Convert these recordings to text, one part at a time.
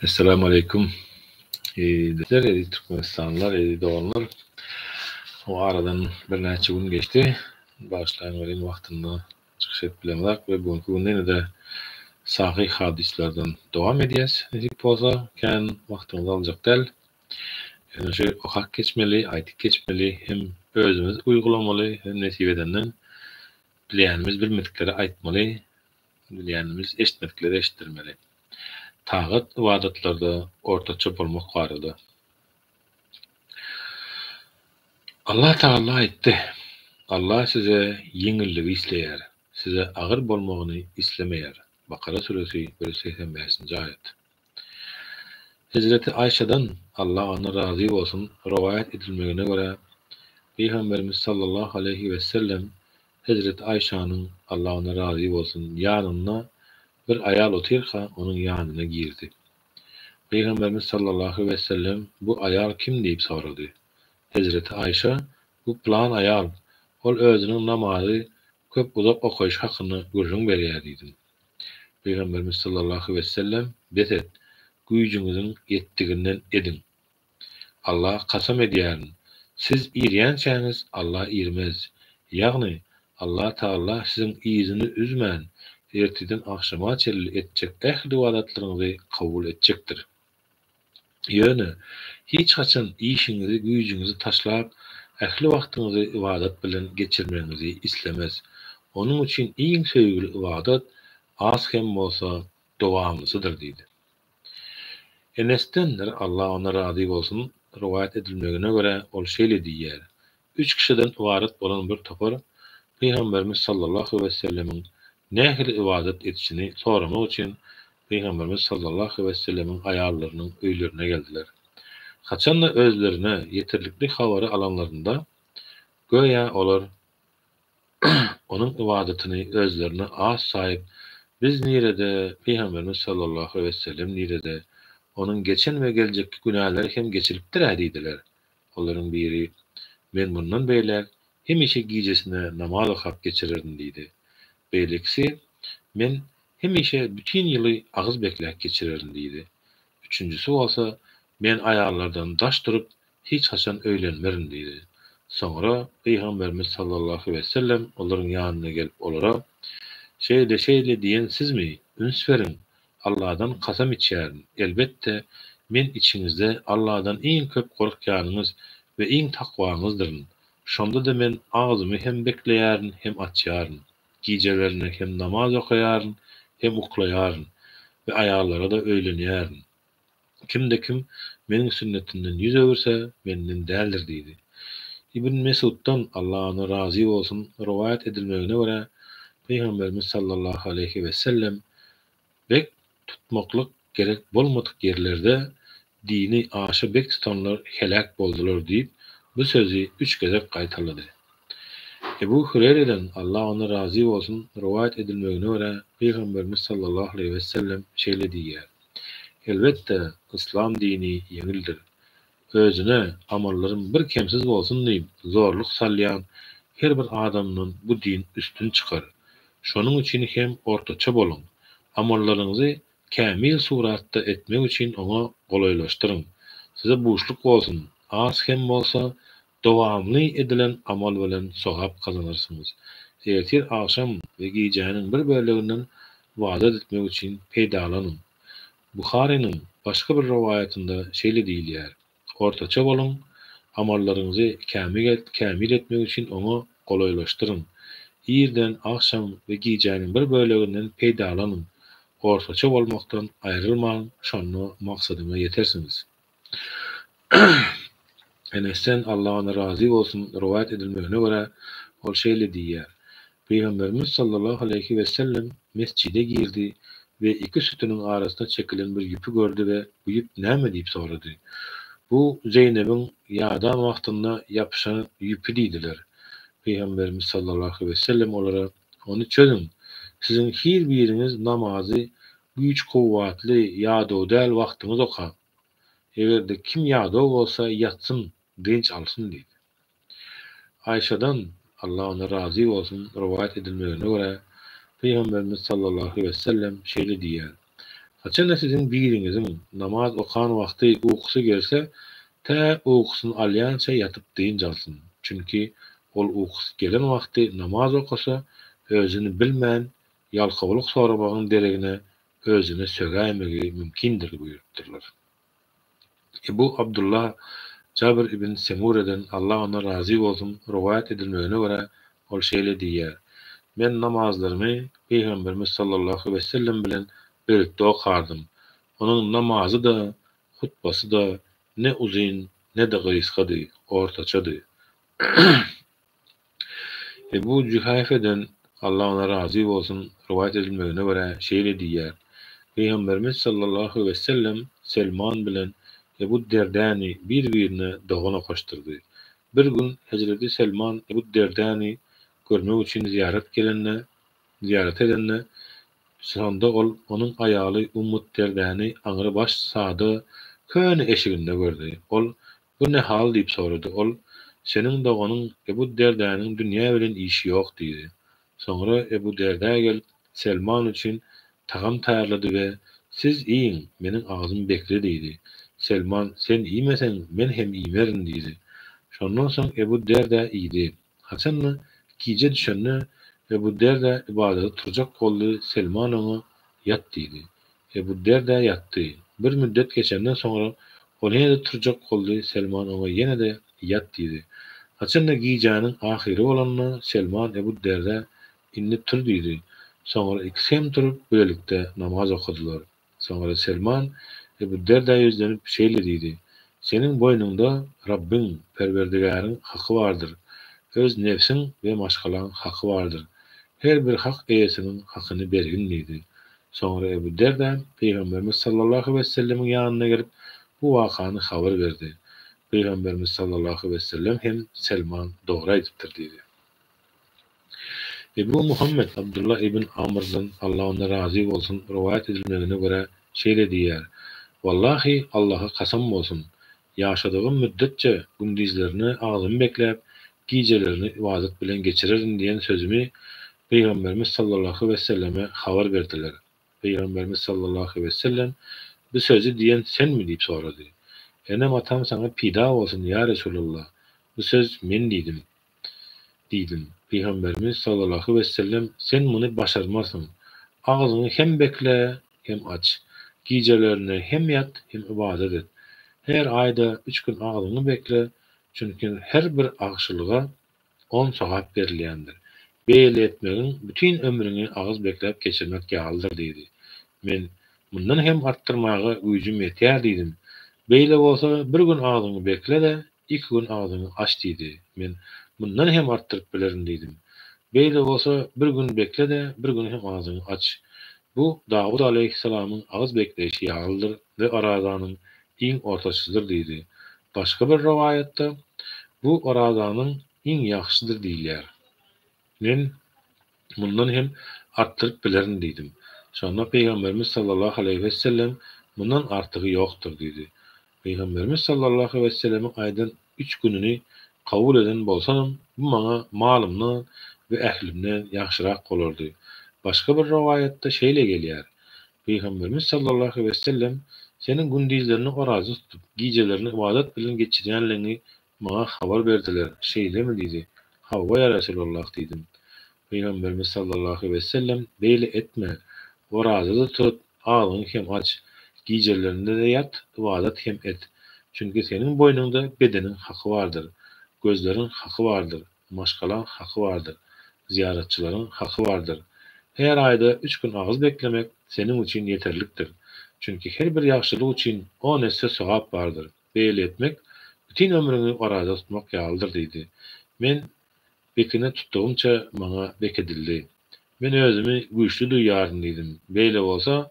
Esselamu Aleyküm. Bizler Türkmenistanlılar, doğanlar. O aradan bir neçe gün geçti. Başlayan verin vaktinde çıkış etbilemedik ve bugünkü günden de sahih hadislerden devam edeceğiz. Necip olsa kendi vaktimizi alacak değil. Yani şu okak geçmeli, aytıp geçmeli, hem özümüz uygulamalı, hem nesibedenden bileyenimiz bilmedikleri aytmalı, bileyenimiz eşitmedikleri eşittirmeli. Tağıt ibadatlarda ortaça bolmak barada. Allah Taala aytdy. Allah size yiňilligi isleýär. Size agyr bolmagyny islemeýär. Bakara suresi 185-nji ayet. Hazreti Ayşe'den Allah ona razı bolsun rivayet edilmegine göre Peygamberimiz sallallahu aleyhi ve sellem Hazreti Ayşe'nin Allah ona razı bolsun ýanyna bir ayal oturýarka onuň ýanyna girdi. Peygamberimiz sallallahu aleyhi ve sellem bu ayal kim diýip sorady. Hazreti Ayşe bu plan ayal ol özüniň namazy köp uzak okaýyş hakyny görüň berýär diýdi. Peygamberimiz sallallahu aleyhi ve sellem beset güýjüňiziň ýetdiginden edin. Allah kasam edýär. Siz ýerýänçäňiz Allah ýermez. Ýagny Allah Taala siziň ýyzyny üzmän, erteden akşama çelli etjek ähli ibadatlaryňyzy kabul etjekdir. Ýöne hiç haçan işiňizi, güýjüňizi taşlap ähli wagtyňyzy ibadat bilen geçirmenizi islemez. Onuň üçin iň söýgüli ibadat az hem bolsa dowamlysydyr diýdi. Enes'ten Allah ona razı bolsun rivayet edilmegine göre ol şeýle diýýär. 3 kişiden ibaret bolan bir topar Peygamberimiz sallallahu aleyhi ve sellemiň nähili ibadat etişini soramak üçin Peygamberimiz sallallahu aleyhi ve sellemin ayarlarının öýlerine geldiler. Haçan da özlerine yeterlikli habary alanlarında göýe olar onun ibadatini özlerine az sayıp biz nirede Peygamberimiz sallallahu aleyhi ve sellem nirede onun geçen ve gelecek günahları hem geçilipdir diýdiler. Olaryň biri men bundan beýler hemişe gijesine namaz okap geçirirdim diýdi. Beýliksi men hemişe bütün ýyly agyz bekläp geçirirdim diýdi. Üçüncüsü bolsa men ayarlardan daş durup hiç haçan öýlenmerim diýdi. Soňra Peygamberimiz sallallahu aleyhi ve sellem olaryň ýanyna gelip olara şeýle diýen sizmi? Üns beriň. Allah'dan kasam içýärin. Elbette men içiňizde Allah'dan iň köp gorkýanyňyz we iň takwaňyzdyr. Şonda da men agyzymy hem bekleýärin hem açýaryn. Gijelerine hem namaz okaýaryn hem uklaýaryn we ayarlara da öýlenýäryn. Kimde kim meniň sünnetimden ýüz öwürse menden däldir diýdi. İbn Mesud'dan Allah ona razı bolsun rivayet edilmegine göre Peygamberimiz sallallahu aleyhi ve sellem bek tutmaklyk gerek bolmadyk yerlerde dini aşa bek tutanlar helak boldular diýip bu sözü 3 gezek gaýtarlady. Ebu Hureyre'den Allah ona razı bolsun rivayet edilmegine göre Peygamberimiz sallallahu aleyhi ve sellem şeýle diýýär. Elbette İslam dini ýeňildir. Özüne amallarym bir kemsiz bolsun diýip zorluk salýan her bir adamdan bu din üstün çykar. Şonuň üçin hem ortaça bolun. Amallaryňyzy kämil suratda etmek üçin oňa golaýlaşdyryň. Size boşluk bolsun. Az hem bolsa dowamly edilen amal bilen sowap kazanarsyňyz. Ertir akşam we giýjäniň bir böleginden ibadat etmek üçin peýdalanyň. Buhari'nin başka bir rivayetinde şeýle diýilýär. Ortaça bolun, amallaryňyzy kämil etmek üçin oňa golaýlaşdyryň. Ýerden akşam we giýjäniň bir böleginden peýdalanyň. Ortaça bolmakdan aýrylmaň, şonu maksadyma ýetersiňiz. Enes'ten Allah ona razı bolsun rivayet edilmegine göre ol şeýle diýýär. Peygamberimiz sallallahu aleyhi ve sellem mescide girdi ve iki sütünün arasında çekilen bir yüpü gördü ve bu yüp näme diýip sorady. Bu Zeynep'in ýadan wagtynda ýapyşan yüpü diýdiler. Peygamberimiz sallallahu aleyhi ve sellem olara onu çözün. Sizin her biriniz namazy güýç kowwatly ýa-da däl wagtyňyz oka. Egerde kim ýa-da bolsa ýatsyn, dinç alsyn diýdi. Ayşe'den Allah ona razı bolsun rivayet edilmegine göre Peygamberimiz sallallahu aleyhi ve sellem şeýle diýär. Haçan sizin birinizin namaz okan wagty uykysy gelse, tä uykusyny alýança ýatyp diýin jalsyn. Çünki ol uykysy gelen wagty namaz okasa, özüni bilmän ýalkawylyk sorabagyň deregine özüne sögämegi mümkindir buyurupdyrlar. Bu Abdullah Cabir ibn Semureden Allah ona razy bolsun rowayat edilmegine görä ol şeýle diýär. Men namazlarymy Peýgamberimiz sallallahu aleyhi we sellem bilen birlikde okardym. Onuň namazy da, hutbasy da ne uzyn ne de gysgady, ortaçady. Bu Cühayfeden Allah ona razy bolsun rowayat edilmegine görä şeýle diýär. Peýgamberimiz sallallahu aleyhi we sellem Selman bilen Ebu Derdani bir-birine dogana koşturdy. Bir gün Hazreti Selman Ebu Derdani görmek üçin ziyaret edenne sonda ol onuň aýaly Ummut Derdani aňyry baş sady köni eşiginde gördi. Ol bu ne hal diýip sorady. Ol seniň doganyň Ebu Derdanyň dünýä bilen işi ýok diýdi. Soňra Ebu Derda gelip Selman üçin tagam taýýarlady we siz iýiň, meniň agzym bekle diýdi. Selman sen iýmesen men hem iýmerin diýdi. Şondan soň Ebu Derda iýdi. Haçanny gije düşenne Ebu Derda ibadete turjak boldy. Selman oňa ýat diýdi. Ebu Derda ýatdy. Bir müddet geçenden soňra ol ýene-de turjak boldy. Selman oňa ýene-de ýat diýdi. Haçanny gijanyň ahyry bolanyna Selman Ebu Derda inni tur diýdi. Soňra ikisi hem turup birlikde namaz okudylar. Soňra Selman Ebu Derda ýüzlenip şeýle diýdi. Seniň boýnunda Rabbin, Perwerdigäriň haky bardyr. Öz nefsiň we maşgalaryň haky bardyr. Her bir hak eýesiniň hakyny bergin diýdi. Soňra Ebu Derda Peýgamberimiz sallallahu aleyhi we sellemiň ýanyna gelip bu wakany habar berdi. Peýgamberimiz sallallahu aleyhi we sellem hem Selman dogry aýdypdyr diýdi. Ebu Muhammed Abdullah ibn Amr'dan Allah ona razy bolsun rowayat edilmegine görä şeýle diýär. Wallahi Allaha kasam bolsun. Ýaşadygym müddetçe gündizlerini agzym bekläp, gijelerini ibadet bilen geçiririm diýen sözümi Peýgamberimiz sallallahu aleyhi we selleme habar berdiler. Peýgamberimiz sallallahu aleyhi we sellem bu sözü diýen senmi diýip sorady. Enem atam sana pida bolsun ya Resulullah. Bu söz men diýdim. Peýgamberimiz sallallahu aleyhi we sellem sen muny başarmasyň. Agzyny hem bekle hem aç. Gijelerini hem ýat hem ibadet et. Her aýda 3 gün agzyny bekle. Çünki her bir agşylyga 10 sowap berilýändir. Beýle etmegiň bütün ömrüni agz beklep geçirmek ýaldyr diýdi. Men bundan hem arttyrmagy güýjüm ýetýär diýdim. Beýle bolsa bir gün agzyny bekle de 2 gün agzyny aç diýdi. Men bundan hem arttyryp bilerim diýdim. Beýle bolsa bir gün bekle de bir gün hem agzyny aç. Bu Dawud aleyhissalamyň agz bekleýişi ýaldyr we arazanyň iň ortaçydyr diýdi. Başga bir rowayatda bu arazanyň iň ýaxşydyr diýilýär. Men bundan hem arttyryp bilerim diýdim. Şonda Peýgamberimiz sallallahu aleyhi we sellem bundan artygy ýokdur diýdi. Peýgamberimiz sallallahu aleyhi we sellem aýdan 3 gününi kabul eden bolsam, bu maňa malymdan we ählimden ýaxşyrak bolardy. Başga bir rowayatda şeýle gelýär. Peýgamberimiz sallallahu aleyhi we sellem seniň gündizlerini orazy tutup, gijelerini ibadet bilen geçirýänligiňi maňa habar berdiler. Şeýlemi diýdi. Hawa ya Resulullah diýdim. Peýgamberimiz sallallahu aleyhi we sellem beýle etme. Orazyda turup, agzyny hem aç. Gijelerinde de ýat, ibadet hem et. Çünki seniň boýnunda bedeniň haky bardyr. Gözleriň haky bardyr. Maşgalaň haky bardyr. Ziyaretçilaryň haky bardyr. Her aýda 3 gün agz beklemek seniň üçin ýeterlikdir. Çünki her bir ýaxşylyk üçin 10 esse sowap bardyr. Beýle etmek bütün ömrüni orazyda tutmak ýaldyr diýdi. Men bekine tutduğumça maňa bekedildi. Men özümi güýçli duýýaryn diýdim. Beýle bolsa,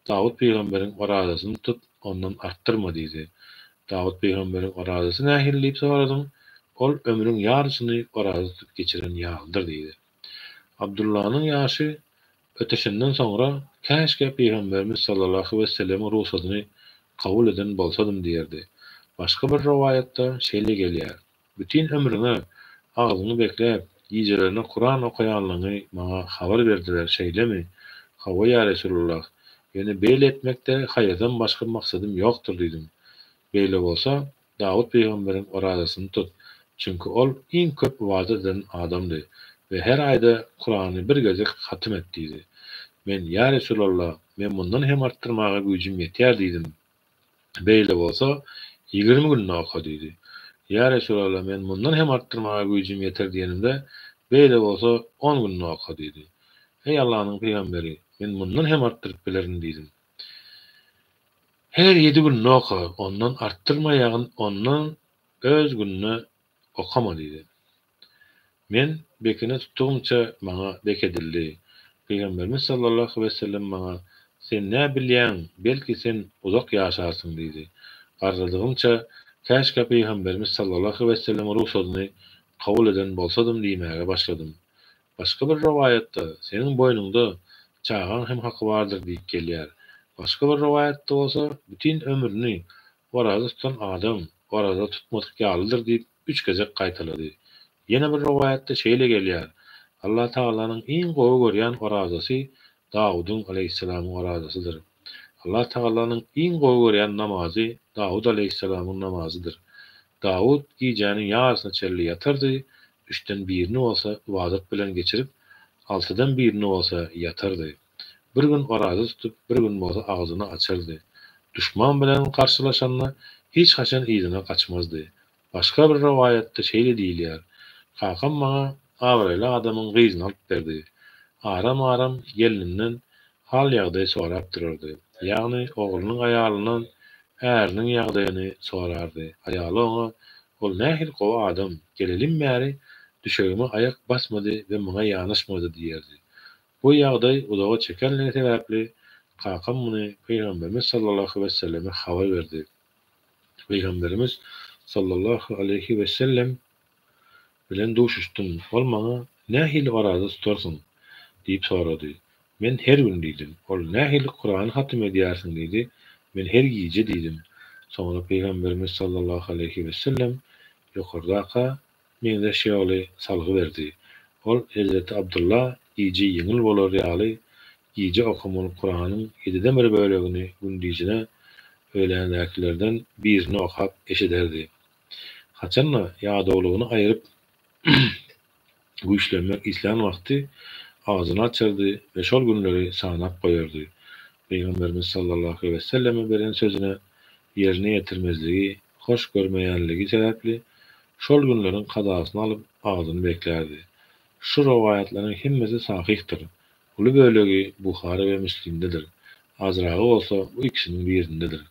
Dawud peýgamberiň orazyny tut, ondan arttyrma diýdi. Dawud peýgamberiň orazyny nähili diýip soradym. Ol ömrüň ýarsyny orazyda tutup geçiren ýaldyr diýdi. Abdullah'nyň ýaşy öteşinden soňra käşke Peýgamberimiz sallallahu aleyhi we sellem ruhsatyny kabul eden bolsadym diýerdi. Başga bir rowayatda şeýle gelýär. Bütün ömrüne agzyny beklep, gijelerini Kur'an okaýanlygyny maňa habar berdiler. Şeýlemi? Hawa ya Resulullah. Beni beýle etmekde haýyrdan başga maksadym ýokdur diýdim. Beýle bolsa, Dawud peýgamberiň oradasyny tut. Çünki ol iň köp ibadet eden adamdy we her aýda Kur'any bir gezek hatim etdi. Men ya Resulallah, men mundan hem arttyrmaga güýjüm ýetýär diýdim. Beýle bolsa 20 gün oka diýdi. Ya Resulallah, men mundan hem arttyrmaga güýjüm ýeter diýenimde beýle bolsa 10 gün oka diýdi. Ey Allah'ın peygamberi, men mundan hem arttyryp bilerim diýdim. Her 7 gün oka, ondan arttyrmaýagyn, ondan öz gününe okama diýdi. Men bekine tutduğumça maňa bekedildi. Peygamberimiz sallallahu aleyhi ve sellem maňa sen ne bilýän, belki sen uzak ýaşarsyň diýdi. Arzadygymça käşke Peygamberimiz sallallahu aleyhi ve sellem ruhsatyny kabul eden bolsadym diýmäge başladym. Başga bir rivayetde senin boýnunda çağan hem haky bardyr diýip gelýär. Başga bir rivayetde bolsa bütün ömrüni orada tutan adam orada tutmadyk ýalydyr diýip 3 gezek gaýtalady. Ýene bir rivayetde şeýle gelýär. Allah Taala'nın iň gowy görýän orazasy Dawud'un aleyhisselamyň orazasydyr. Allah Taala'nın iň gowy görýän namazy Dawud aleyhisselamyň namazydyr. Dawud gijäniň ýarsyna çelli ýatyrdy, 3den birini bolsa ibadet bilen geçirip, 6dan birini bolsa ýatyrdy. Bir gün oraza tutup, bir gün bolsa agzyny açardy. Düşman bilen karşılaşanla hiç haçan ýygyna kaçmazdy. Başga bir rivayetde şeýle diýilýär. Kakam maňa awraýly adamyň gyzyny alyp berdi. Aram gelininden hal ýagdaý sorap durardy. Ýagny oglunyň aýalynyň äriniň ýagdaýyny sorardy. Aýaly oňa ol nähil gowy adam, gelelim bäri düşegime ayak basmady we maňa ýanyşmady diýerdi. Bu ýagdaý uzaga çekenligi sebäpli kakam muny Peygamberimiz sallallahu aleyhi ve selleme habar berdi. Peygamberimiz sallallahu aleyhi ve sellem bilen duşuşdum. Ol maňa nähil garada tutarsyň diýip sorady. Men her gün diýdim. Ol nähil Kur'an hatim edýärsiň diýdi. Men her gije diýdim. Soňra Peygamberimiz sallallahu aleyhi ve sellem ýokardaqa meňde şeýle salgy berdi. Ol Hazreti Abdullah gije ýeňil bolar ýaly gije okumaly Kur'anyň 7den bir bölegini gündizine öýlenäkilerden birini okap eşederdi. Haçanla ýa-dawlugyny aýryp güýçlenmek islan wagty ağzyny açardy we şol günleri sanap goýardy. Peygamberimiz sallallahu aleyhi ve selleme beren sözüne yerine ýetirmezligi, hoş görmeýänligi sebäpli şol günleriň kadasyny alyp ağzyny beklerdi. Şu riwayatlanyň hemmesi sahihdir. Uly bölegi Buhari we Müslim'dedir. Azragy bolsa bu ikisiniň birindedir.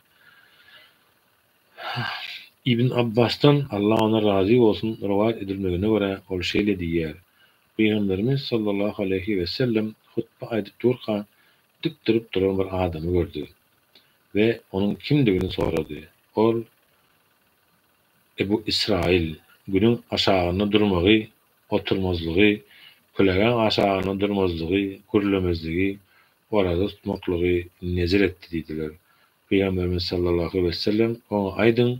İbn Abbas'tan Allah ona razı olsun rivayet edilmegine göre ol şeýle diýär. Peygamberimiz sallallahu aleyhi ve sellem hutba aýdyp durka dik durup duran bir adamy gördü ve onun kimdigini sorady. Ol Ebu İsrail, günün aşağına durmagy, oturmazlygy, köleğen aşağına durmazlygy, gürlemezligi, orada tutmaklygy nezir etdi diýdiler. Peygamberimiz sallallahu aleyhi ve sellem ona aýdyn,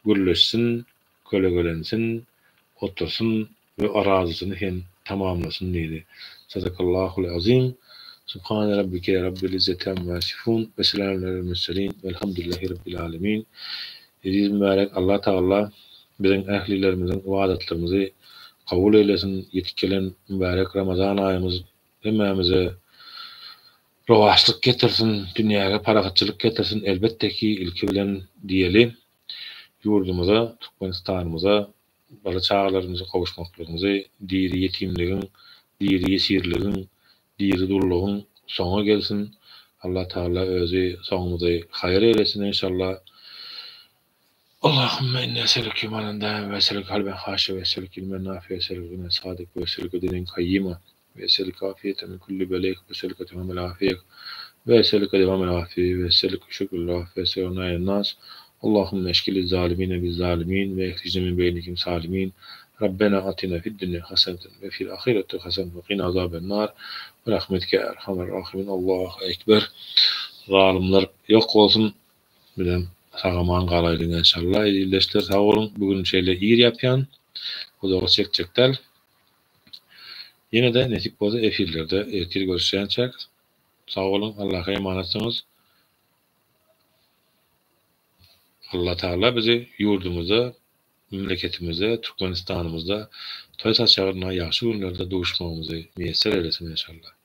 gürleşsin, kölegelensin, otursun ve arazysyny hem tamamlasın diýdi. Sadakallahul azim. Subhane rabbike rabbil izzati amma yasifun ve selamun alel murselin velhamdülillahi rabbil alamin. Aziz mübarek Allah Taala biziň ählilerimizin ibadetlerimizi kabul eylesin. Ýetikelen mübarek Ramazan aýymyz hemmemize rowaşlyk getirsin, dünýäge paragatçylyk getirsin. Elbetde ki ilki bilen diýeli ýurdumuza, Türkmenistanymyza, bala çağlarymyza kowuşmaklygymyzy, diri ýetimligiň, diri ýesirligiň, diri dullugyň soňa gelsin. Allah Taala özi soňumuzy haýır eylesin inşallah. Allahümme inne eselüke imanen daim ve eselüke kalben haşi ve eselüke ilmen nafi ve eselüke gınen sadık ve eselüke dinin kayyima ve eselüke afiyete min kulli belek ve eselüke temamel afiyek ve eselüke devamel afiye ve eselüke şükürlüh ve eselüke nas. Allahümme eşkili zalimine biz zalimin ve ehlicne min beynikim salimin. Rabbena atina fid dünya haseneten ve fil ahireti haseneten ve qina azaben nar ve rahmetke erhamer rahimin. Allahu ekber. Zalimler yok olsun. Bilen sağaman galaylyň inşallah. Ýyldaşlar sağ bolun. Bugün şeýle ýer ýapýan. Odaga çekjekler. Ýene de nesip bolsa efirlerde ertir görüşýänçek. Sağ olun. Allah'a emanetçiniz. Allah Taala bizi yurdumuzda, memleketimizde, Türkmenistanımızda toy saçlarına ýaşy günlerde duşmamyzy meýesser eylesin inşallah.